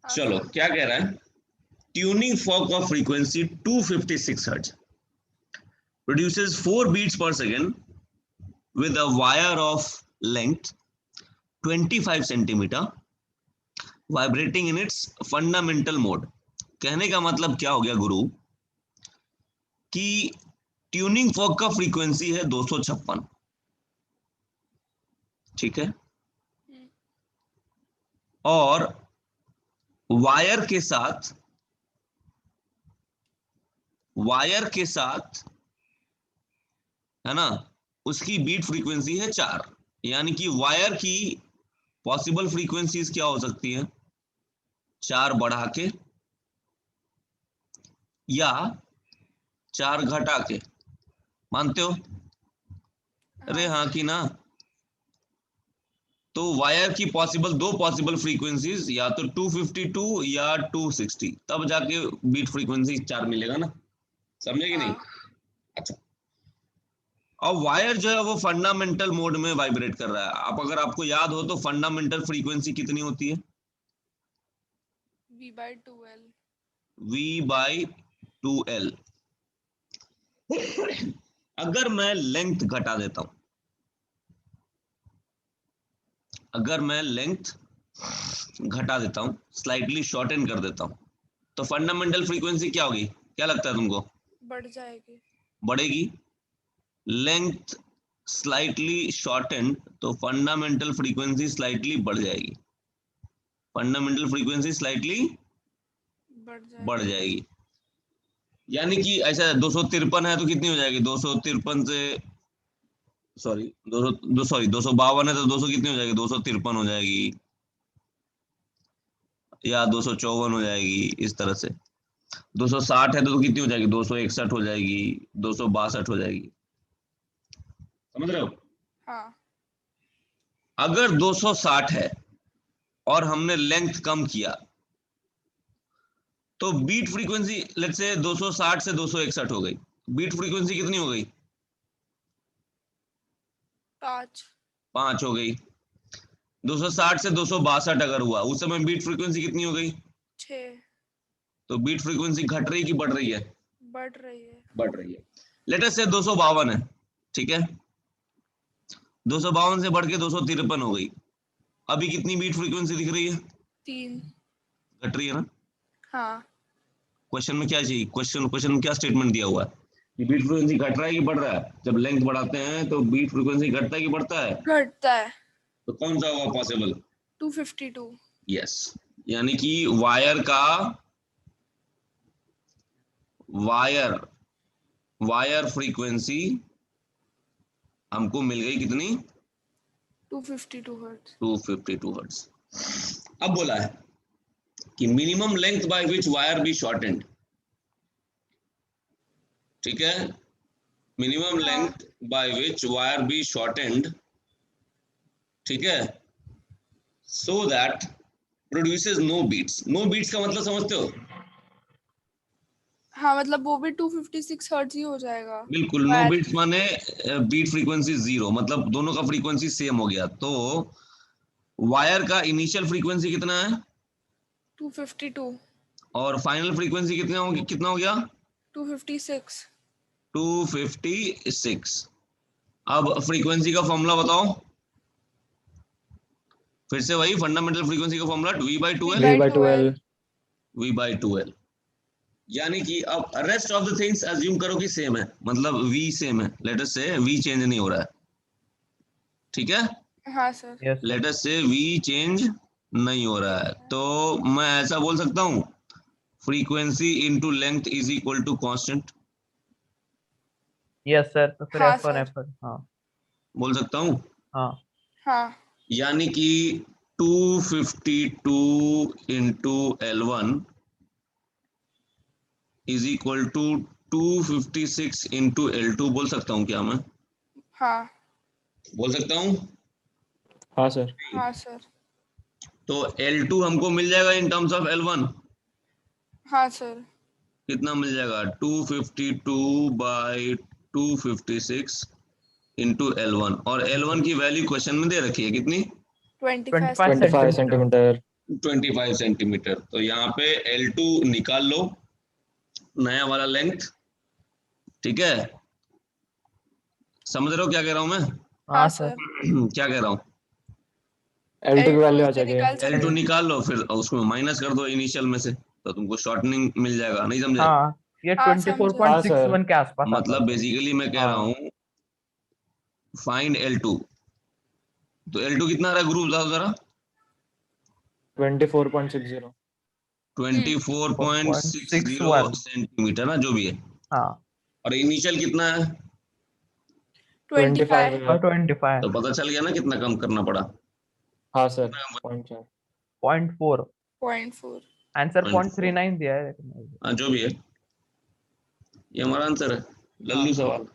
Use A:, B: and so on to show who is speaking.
A: हाँ
B: चलो
A: सर।
B: क्या कह रहा है, tuning fork of frequency 256 hertz produces 4 beats per second with a wire of length 25 centimeter vibrating in its fundamental mode। कहने का मतलब क्या हो गया गुरु, कि ट्यूनिंग फॉक का फ्रीक्वेंसी है 256, ठीक है, और वायर के साथ है ना, उसकी बीट फ्रीक्वेंसी है 4। यानी कि वायर की पॉसिबल फ्रीक्वेंसीज क्या हो सकती है, 4 बढ़ा के या 4 घटा के। मानते हो? अरे हाँ
A: सर।
B: कि ना? तो वायर की दो पॉसिबल फ्रीक्वेंसीज या तो 252 या 260, तब जाके बीट फ्रीक्वेंसी 4 मिलेगा ना। समझे कि नहीं?
A: हाँ
B: अच्छा, अब वायर जो है वो फंडामेंटल मोड में वाइब्रेट कर रहा है। आप अगर आपको याद हो तो फंडामेंटल फ्रीक्वेंसी कितनी होती है?
A: V/2L।
B: V/2L। अगर मैं लेंथ घटा देता हूं, स्लाइटली शॉर्टन कर देता हूं, तो फंडामेंटल फ्रीक्वेंसी क्या होगी? क्या लगता है तुमको?
A: बढ़ जाएगी।
B: बढ़ेगी। लेंथ स्लाइटली शॉर्टन तो फंडामेंटल फ्रीक्वेंसी स्लाइटली बढ़ जाएगी। बढ़ जाएगी। यानी कि ऐसा 253 है तो कितनी हो जाएगी? 253 से सॉरी 252 है तो 200 कितनी हो जाएगी? 253 हो जाएगी, या 254 हो जाएगी, इस तरह से। 260 है तो कितनी हो जाएगी? 261 हो जाएगी, 262 हो जाएगी। समझ रहे हो?
A: हाँ
B: अगर 260 है और हमने लेंथ कम किया तो बीट फ्रीक्वेंसी लेट्स से 260 से 261 हो गई, बीट फ्रीक्वेंसी कितनी हो गई?
A: 5।
B: 5 हो गई। 260 से 262 अगर हुआ, उस समय बीट फ्रीक्वेंसी कितनी हो गई?
A: 6।
B: तो बीट फ्रीक्वेंसी घट रही कि बढ़ रही है?
A: बढ़ रही है।
B: बढ़ रही है। लेट अस से 252 है, ठीक है, 252 से बढ़ के 253 हो गई। अभी कितनी बीट फ्रीक्वेंसी दिख रही है?
A: 3।
B: घट रही है ना?
A: हाँ
B: क्वेश्चन में क्या चाहिए? क्वेश्चन में क्या स्टेटमेंट दिया हुआ है कि बीट फ्रीक्वेंसी घट रहा है कि बढ़ रहा है? जब लेंथ बढ़ाते हैं तो बीट फ्रीक्वेंसी घटता है कि बढ़ता है?
A: घटता है।
B: तो कौन सा होगा पॉसिबल?
A: 252।
B: यस। यानी कि वायर वायर फ्रीक्वेंसी हमको मिल गई कितनी?
A: 252 हर्ट्ज।
B: 252 हर्ट्ज। अब बोला है कि minimum length by which wire be shortened, ठीक है, मिनिमम
A: हाँ
B: length by which wire be shortened, ठीक है, so that produces no beats. No beats का मतलब समझते हो?
A: हाँ, मतलब वो भी 256 हर्ट्ज ही हो जाएगा।
B: बिल्कुल, नो
A: वायर
B: बीट्स माने बीट फ्रीक्वेंसी 0, मतलब दोनों का फ्रीक्वेंसी सेम हो गया। तो वायर का इनिशियल फ्रीक्वेंसी कितना है
A: 252।
B: और फाइनल फ्रीक्वेंसी कितना हो गया?
A: 256।
B: 256। अब फ्रीक्वेंसी का फॉर्मूला बताओ फिर से, वही फंडामेंटल फ्रीक्वेंसी का फॉर्मूला V/2L।
A: V/2L।
B: V/2L। यानी कि अब rest of the things assume करो कि सेम है, मतलब V सेम है, लेट अस से V चेंज नहीं हो रहा है, ठीक है,
A: हाँ sir.
C: Yes sir.
B: Let us से V चेंज नहीं हो रहा है, तो मैं ऐसा बोल सकता हूं frequency into length is equal to constant.
C: Yes sir, तो फिर
A: हाँ
C: एफ वन
A: सर।
C: हाँ।
B: बोल सकता हूं,
C: हाँ
A: हाँ
B: यानी कि 252 into L1 is equal to 256 into L2। बोल सकता हूं क्या मैं?
A: हाँ
B: बोल सकता हूं?
D: हाँ सर।
A: हाँ सर।
B: तो L2 हमको मिल जाएगा इन टर्म्स ऑफ L1।
A: हाँ सर।
B: कितना मिल जाएगा? 252 बाई 256 इंटू L1, और L1 की वैल्यू क्वेश्चन में दे रखी है कितनी?
A: 25
C: 25
D: 25
C: सेंटीमीटर।
D: सेंटीमीटर।
B: 25 सेंटीमीटर। तो यहाँ पे L2 निकाल लो, नया वाला लेंथ, ठीक है। समझ रहे हो क्या कह रहा हूं मैं?
A: हाँ
C: सर।
A: सर।
B: क्या कह रहा हूँ?
D: L2 की
A: L2
D: वैल्यू आ
A: इससे
D: जाएगी
A: निकाल
B: L2
A: सकते
B: निकाल लो, फिर उसमें माइनस कर दो इनिशियल में से, तो तुमको शॉर्टनिंग मिल जाएगा। नहीं समझे?
C: हाँ, ये
A: हाँ, समझे।
C: 24.61 के आसपास आता
B: मतलब
C: है।
B: बेसिकली मैं कह रहा
C: हाँ।
B: हूँ फाइंड L2। तो L2 कितना आ रहा है ग्रुप, बताओ जरा।
D: 24.60।
B: 24.60 सेंटीमीटर ना, जो भी है।
C: हाँ,
B: और इनिशियल कितना है?
D: 25
A: 25।
D: है।
C: 25.
B: तो पता चल गया ना कितना कम करना पड़ा।
D: हाँ सर, 0.4।
C: 0.4.
A: 0.4।
C: आंसर
B: 0.4,
C: 0.39 दिया है लेकिन।
B: हाँ जो भी है, ये हमारा आंसर है। लल्लू सवाल।